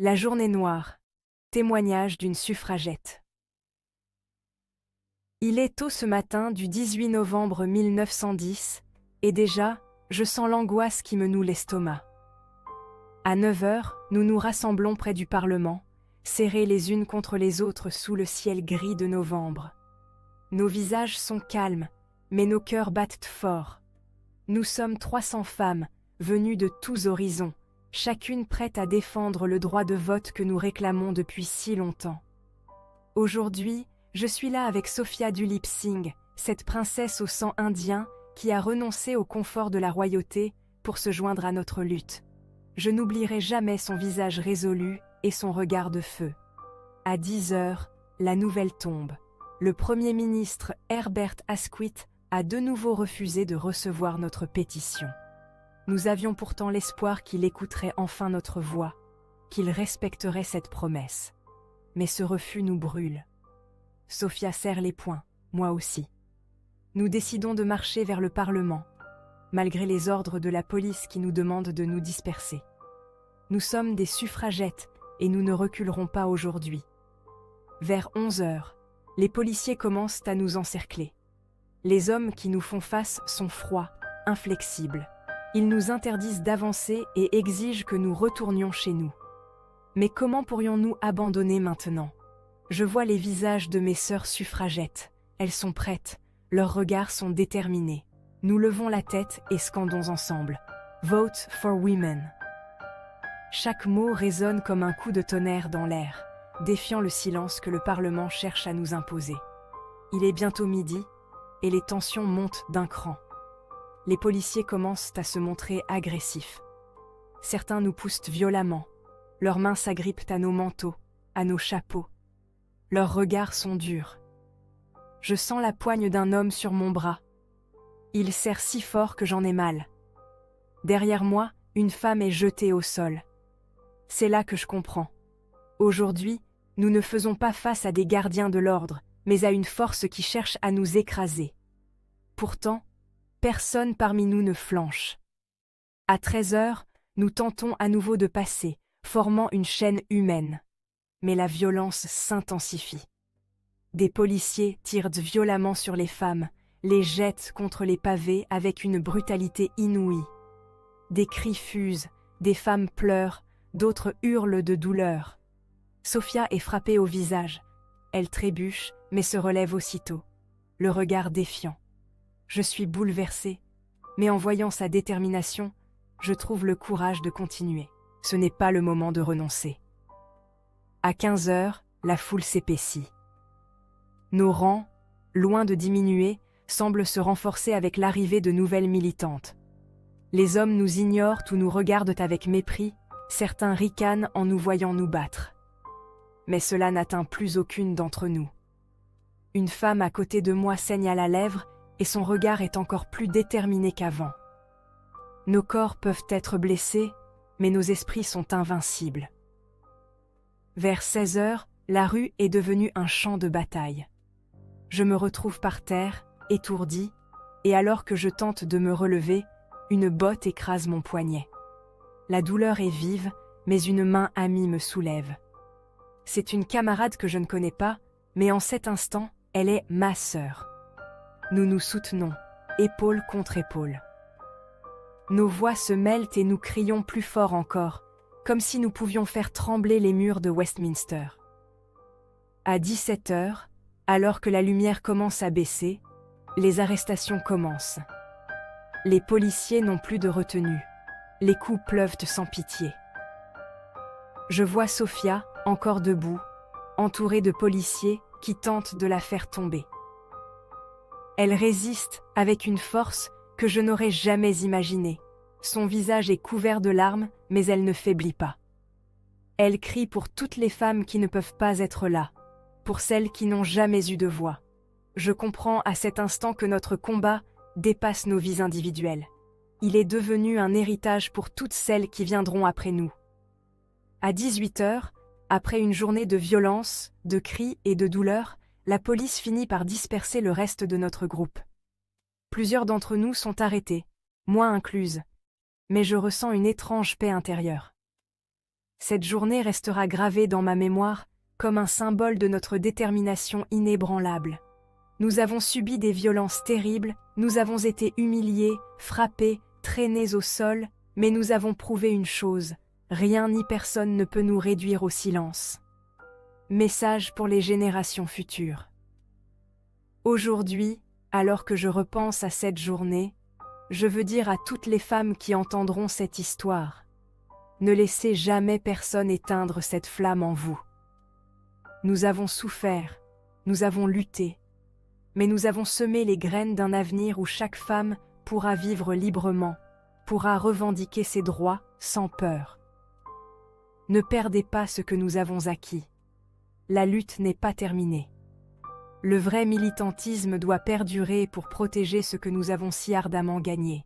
La journée noire. Témoignage d'une suffragette. Il est tôt ce matin du 18 novembre 1910, et déjà, je sens l'angoisse qui me noue l'estomac. À 9 heures, nous nous rassemblons près du Parlement, serrés les unes contre les autres sous le ciel gris de novembre. Nos visages sont calmes, mais nos cœurs battent fort. Nous sommes 300 femmes, venues de tous horizons, chacune prête à défendre le droit de vote que nous réclamons depuis si longtemps. Aujourd'hui, je suis là avec Sophia Duleep Singh, cette princesse au sang indien qui a renoncé au confort de la royauté pour se joindre à notre lutte. Je n'oublierai jamais son visage résolu et son regard de feu. À 10 heures, la nouvelle tombe. Le Premier ministre Herbert Asquith a de nouveau refusé de recevoir notre pétition. Nous avions pourtant l'espoir qu'il écouterait enfin notre voix, qu'il respecterait cette promesse. Mais ce refus nous brûle. Sophia serre les poings, moi aussi. Nous décidons de marcher vers le Parlement, malgré les ordres de la police qui nous demandent de nous disperser. Nous sommes des suffragettes et nous ne reculerons pas aujourd'hui. Vers 11 heures, les policiers commencent à nous encercler. Les hommes qui nous font face sont froids, inflexibles. Ils nous interdisent d'avancer et exigent que nous retournions chez nous. Mais comment pourrions-nous abandonner maintenant ? Je vois les visages de mes sœurs suffragettes. Elles sont prêtes, leurs regards sont déterminés. Nous levons la tête et scandons ensemble « Vote for Women ». Chaque mot résonne comme un coup de tonnerre dans l'air, défiant le silence que le Parlement cherche à nous imposer. Il est bientôt midi et les tensions montent d'un cran. Les policiers commencent à se montrer agressifs. Certains nous poussent violemment. Leurs mains s'agrippent à nos manteaux, à nos chapeaux. Leurs regards sont durs. Je sens la poigne d'un homme sur mon bras. Il serre si fort que j'en ai mal. Derrière moi, une femme est jetée au sol. C'est là que je comprends. Aujourd'hui, nous ne faisons pas face à des gardiens de l'ordre, mais à une force qui cherche à nous écraser. Pourtant, personne parmi nous ne flanche. À 13 heures, nous tentons à nouveau de passer, formant une chaîne humaine. Mais la violence s'intensifie. Des policiers tirent violemment sur les femmes, les jettent contre les pavés avec une brutalité inouïe. Des cris fusent, des femmes pleurent, d'autres hurlent de douleur. Sophia est frappée au visage. Elle trébuche, mais se relève aussitôt, le regard défiant. Je suis bouleversée, mais en voyant sa détermination, je trouve le courage de continuer. Ce n'est pas le moment de renoncer. À 15 heures, la foule s'épaissit. Nos rangs, loin de diminuer, semblent se renforcer avec l'arrivée de nouvelles militantes. Les hommes nous ignorent ou nous regardent avec mépris, certains ricanent en nous voyant nous battre. Mais cela n'atteint plus aucune d'entre nous. Une femme à côté de moi saigne à la lèvre et son regard est encore plus déterminé qu'avant. Nos corps peuvent être blessés, mais nos esprits sont invincibles. Vers 16 heures, la rue est devenue un champ de bataille. Je me retrouve par terre, étourdi, et alors que je tente de me relever, une botte écrase mon poignet. La douleur est vive, mais une main amie me soulève. C'est une camarade que je ne connais pas, mais en cet instant, elle est ma sœur. Nous nous soutenons, épaule contre épaule. Nos voix se mêlent et nous crions plus fort encore, comme si nous pouvions faire trembler les murs de Westminster. À 17 heures, alors que la lumière commence à baisser, les arrestations commencent. Les policiers n'ont plus de retenue. Les coups pleuvent sans pitié. Je vois Sophia, encore debout, entourée de policiers qui tentent de la faire tomber. Elle résiste avec une force que je n'aurais jamais imaginée. Son visage est couvert de larmes, mais elle ne faiblit pas. Elle crie pour toutes les femmes qui ne peuvent pas être là, pour celles qui n'ont jamais eu de voix. Je comprends à cet instant que notre combat dépasse nos vies individuelles. Il est devenu un héritage pour toutes celles qui viendront après nous. À 18 heures, après une journée de violence, de cris et de douleur, la police finit par disperser le reste de notre groupe. Plusieurs d'entre nous sont arrêtés, moi incluse, mais je ressens une étrange paix intérieure. Cette journée restera gravée dans ma mémoire comme un symbole de notre détermination inébranlable. Nous avons subi des violences terribles, nous avons été humiliés, frappés, traînés au sol, mais nous avons prouvé une chose, rien ni personne ne peut nous réduire au silence. Message pour les générations futures. Aujourd'hui, alors que je repense à cette journée, je veux dire à toutes les femmes qui entendront cette histoire, ne laissez jamais personne éteindre cette flamme en vous. Nous avons souffert, nous avons lutté, mais nous avons semé les graines d'un avenir où chaque femme pourra vivre librement, pourra revendiquer ses droits sans peur. Ne perdez pas ce que nous avons acquis. La lutte n'est pas terminée. Le vrai militantisme doit perdurer pour protéger ce que nous avons si ardemment gagné.